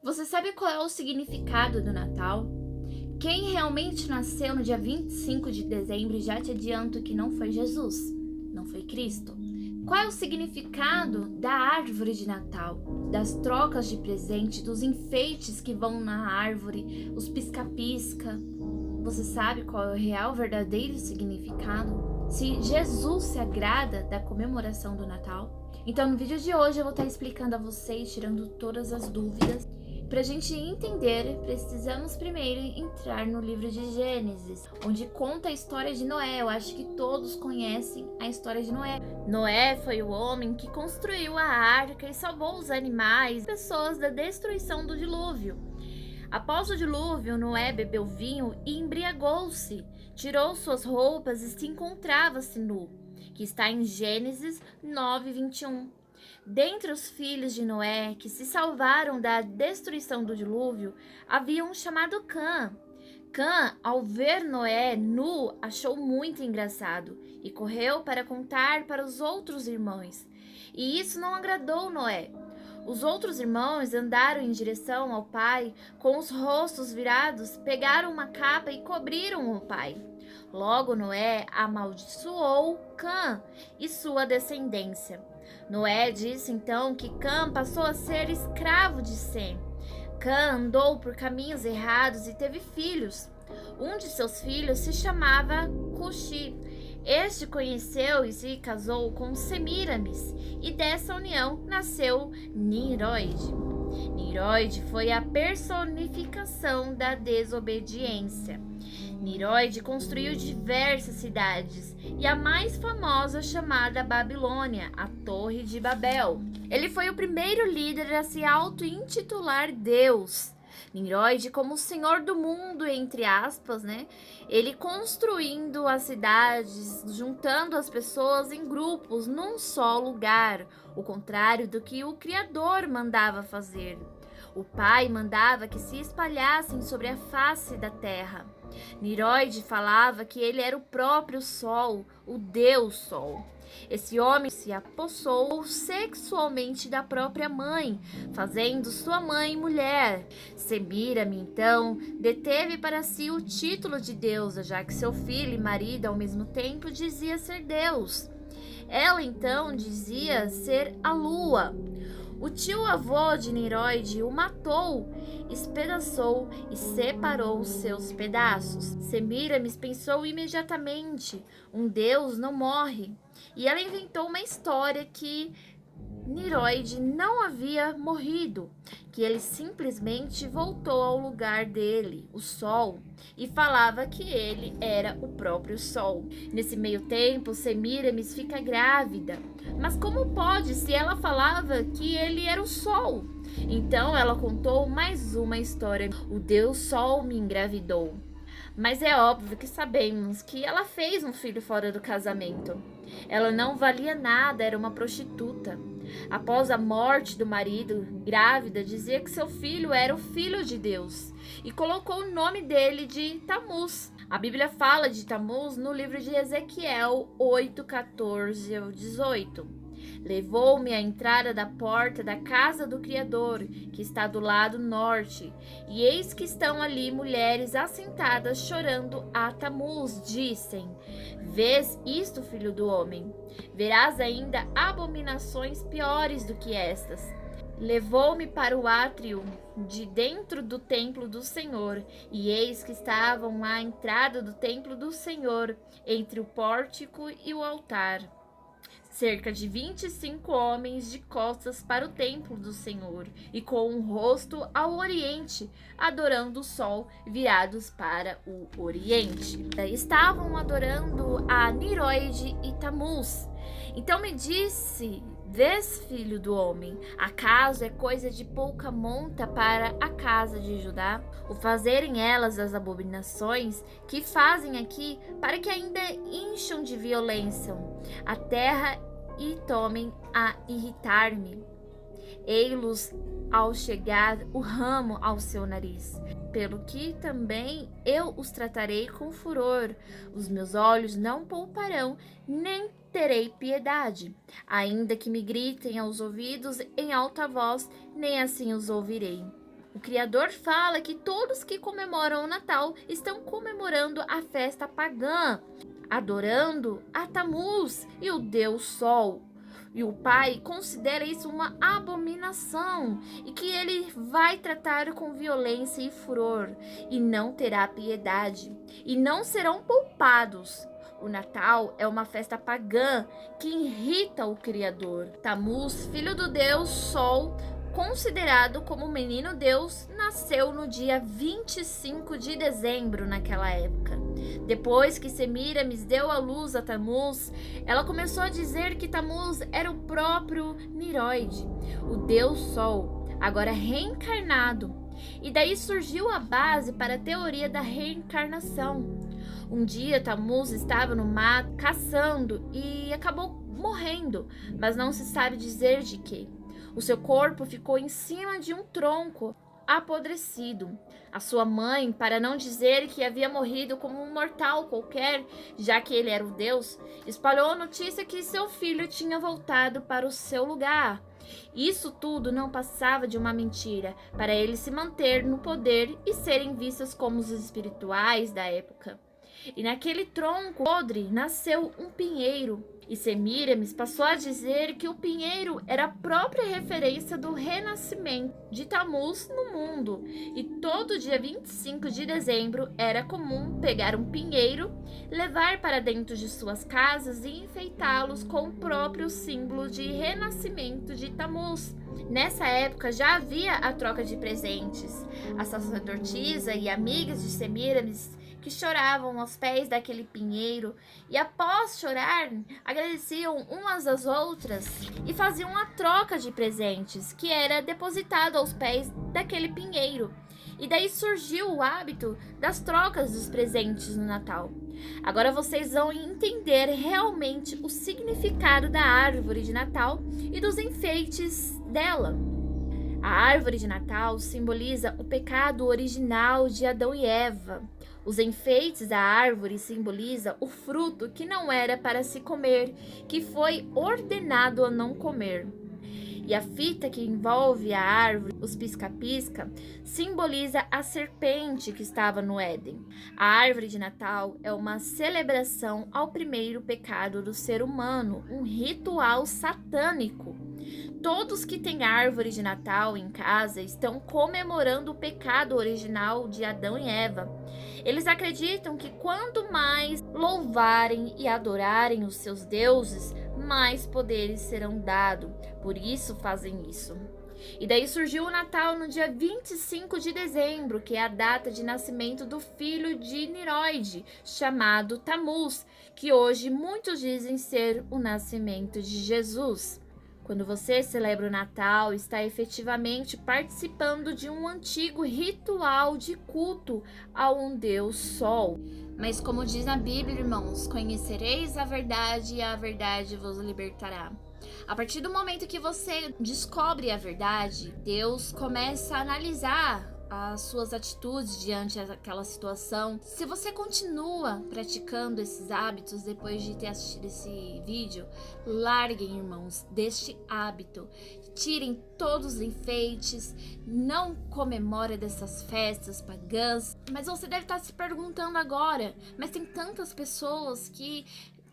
Você sabe qual é o significado do Natal? Quem realmente nasceu no dia 25 de dezembro, já te adianto que não foi Jesus, não foi Cristo. Qual é o significado da árvore de Natal, das trocas de presente, dos enfeites que vão na árvore, os pisca-pisca? Você sabe qual é o real, verdadeiro significado? Se Jesus se agrada da comemoração do Natal? Então, no vídeo de hoje eu vou estar explicando a vocês, tirando todas as dúvidas. Para a gente entender, precisamos primeiro entrar no livro de Gênesis, onde conta a história de Noé. Eu acho que todos conhecem a história de Noé. Noé foi o homem que construiu a arca e salvou os animais e pessoas da destruição do dilúvio. Após o dilúvio, Noé bebeu vinho e embriagou-se, tirou suas roupas e se encontrava-se nu, que está em Gênesis 9:21. Dentre os filhos de Noé que se salvaram da destruição do dilúvio, havia um chamado Cã. Cã, ao ver Noé nu, achou muito engraçado e correu para contar para os outros irmãos. E isso não agradou Noé. Os outros irmãos andaram em direção ao pai com os rostos virados, pegaram uma capa e cobriram o pai. Logo Noé amaldiçoou Cã e sua descendência. Noé disse então que Cã passou a ser escravo de Sem. Cã andou por caminhos errados e teve filhos. Um de seus filhos se chamava Cuxi. Este conheceu e se casou com Semiramis, e dessa união nasceu Niroide. Niroide foi a personificação da desobediência. Niroide construiu diversas cidades, e a mais famosa chamada Babilônia, a Torre de Babel. Ele foi o primeiro líder a se auto-intitular Deus. Niroide como o senhor do mundo, entre aspas, né? Ele construindo as cidades, juntando as pessoas em grupos num só lugar, o contrário do que o Criador mandava fazer. O Pai mandava que se espalhassem sobre a face da terra. Niroide falava que ele era o próprio Sol, o Deus Sol. Esse homem se apossou sexualmente da própria mãe, fazendo sua mãe mulher. Semírame, então, deteve para si o título de deusa, já que seu filho e marido ao mesmo tempo dizia ser Deus. Ela então dizia ser a lua. O tio-avô de Niroide o matou, espedaçou e separou os seus pedaços. Semiramis pensou imediatamente: um deus não morre. E ela inventou uma história que Niroide não havia morrido, que ele simplesmente voltou ao lugar dele, o Sol, e falava que ele era o próprio Sol. Nesse meio tempo, Semiramis fica grávida. Mas como pode, se ela falava que ele era o Sol? Então ela contou mais uma história. O Deus Sol me engravidou. Mas é óbvio que sabemos que ela fez um filho fora do casamento. Ela não valia nada, era uma prostituta. Após a morte do marido, grávida, dizia que seu filho era o filho de Deus e colocou o nome dele de Tamuz. A Bíblia fala de Tamuz no livro de Ezequiel 8:14-18. Levou-me à entrada da porta da casa do Criador, que está do lado norte, e eis que estão ali mulheres assentadas chorando a Tamuz. Dissem: vês isto, filho do homem? Verás ainda abominações piores do que estas. Levou-me para o átrio de dentro do templo do Senhor, e eis que estavam à entrada do templo do Senhor, entre o pórtico e o altar, cerca de 25 homens de costas para o templo do Senhor, e com o rosto ao oriente, adorando o sol, virados para o oriente. Estavam adorando a Niroide e Tamuz. Então me disse: vês, filho do homem, acaso é coisa de pouca monta para a casa de Judá o fazerem elas as abominações que fazem aqui, para que ainda incham de violência a terra e tomem a irritar-me? Ei-los ao chegar o ramo ao seu nariz, pelo que também eu os tratarei com furor. Os meus olhos não pouparão, nem terei piedade, ainda que me gritem aos ouvidos em alta voz, nem assim os ouvirei. O Criador fala que todos que comemoram o Natal estão comemorando a festa pagã, adorando a Tamuz e o Deus Sol. E o Pai considera isso uma abominação e que ele vai tratar com violência e furor, e não terá piedade, e não serão poupados. O Natal é uma festa pagã que irrita o Criador. Tamuz, filho do Deus Sol, considerado como menino Deus, nasceu no dia 25 de dezembro naquela época. Depois que Semíramis deu à luz a Tamuz, ela começou a dizer que Tamuz era o próprio Niroide, o Deus Sol, agora reencarnado. E daí surgiu a base para a teoria da reencarnação. Um dia Tamuz estava no mato caçando e acabou morrendo, mas não se sabe dizer de quê. O seu corpo ficou em cima de um tronco apodrecido. A sua mãe, para não dizer que havia morrido como um mortal qualquer, já que ele era o Deus, espalhou a notícia que seu filho tinha voltado para o seu lugar. Isso tudo não passava de uma mentira, para ele se manter no poder e serem vistos como os espirituais da época. E naquele tronco podre nasceu um pinheiro. E Semíramis passou a dizer que o pinheiro era a própria referência do renascimento de Tamuz no mundo. E todo dia 25 de dezembro era comum pegar um pinheiro, levar para dentro de suas casas e enfeitá-los com o próprio símbolo de renascimento de Tamuz. Nessa época já havia a troca de presentes. A sacerdotisa e amigas de Semíramis que choravam aos pés daquele pinheiro e após chorar agradeciam umas às outras e faziam a troca de presentes que era depositado aos pés daquele pinheiro. E daí surgiu o hábito das trocas dos presentes no Natal. Agora vocês vão entender realmente o significado da árvore de Natal e dos enfeites dela. A árvore de Natal simboliza o pecado original de Adão e Eva. Os enfeites da árvore simbolizam o fruto que não era para se comer, que foi ordenado a não comer. E a fita que envolve a árvore, os pisca-pisca, simboliza a serpente que estava no Éden. A árvore de Natal é uma celebração ao primeiro pecado do ser humano, um ritual satânico. Todos que têm árvore de Natal em casa estão comemorando o pecado original de Adão e Eva. Eles acreditam que quanto mais louvarem e adorarem os seus deuses, mais poderes serão dados. Por isso fazem isso. E daí surgiu o Natal no dia 25 de dezembro, que é a data de nascimento do filho de Niroide, chamado Tamuz, que hoje muitos dizem ser o nascimento de Jesus. Quando você celebra o Natal, está efetivamente participando de um antigo ritual de culto a um Deus Sol. Mas como diz na Bíblia, irmãos, conhecereis a verdade e a verdade vos libertará. A partir do momento que você descobre a verdade, Deus começa a analisar as suas atitudes diante daquela situação. Se você continua praticando esses hábitos depois de ter assistido esse vídeo, larguem, irmãos, deste hábito. Tirem todos os enfeites, não comemore dessas festas pagãs. Mas você deve estar se perguntando agora, mas tem tantas pessoas que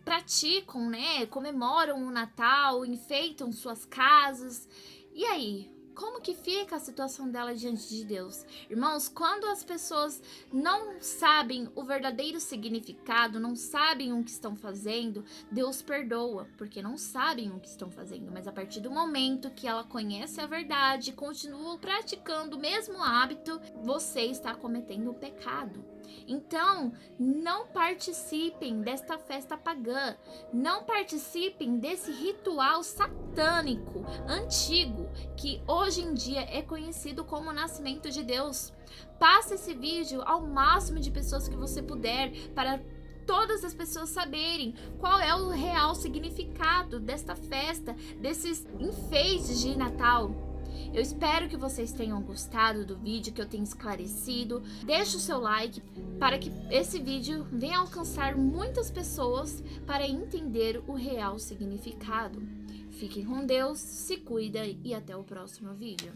praticam, né? Comemoram o Natal, enfeitam suas casas. E aí? Como que fica a situação dela diante de Deus? Irmãos, quando as pessoas não sabem o verdadeiro significado, não sabem o que estão fazendo, Deus perdoa, porque não sabem o que estão fazendo. Mas a partir do momento que ela conhece a verdade e continua praticando o mesmo hábito, você está cometendo o pecado. Então, não participem desta festa pagã, não participem desse ritual satânico antigo que hoje em dia é conhecido como o nascimento de Deus. Passe esse vídeo ao máximo de pessoas que você puder para todas as pessoas saberem qual é o real significado desta festa, desses enfeites de Natal. Eu espero que vocês tenham gostado do vídeo, que eu tenha esclarecido. Deixe o seu like para que esse vídeo venha alcançar muitas pessoas para entender o real significado. Fiquem com Deus, se cuida e até o próximo vídeo.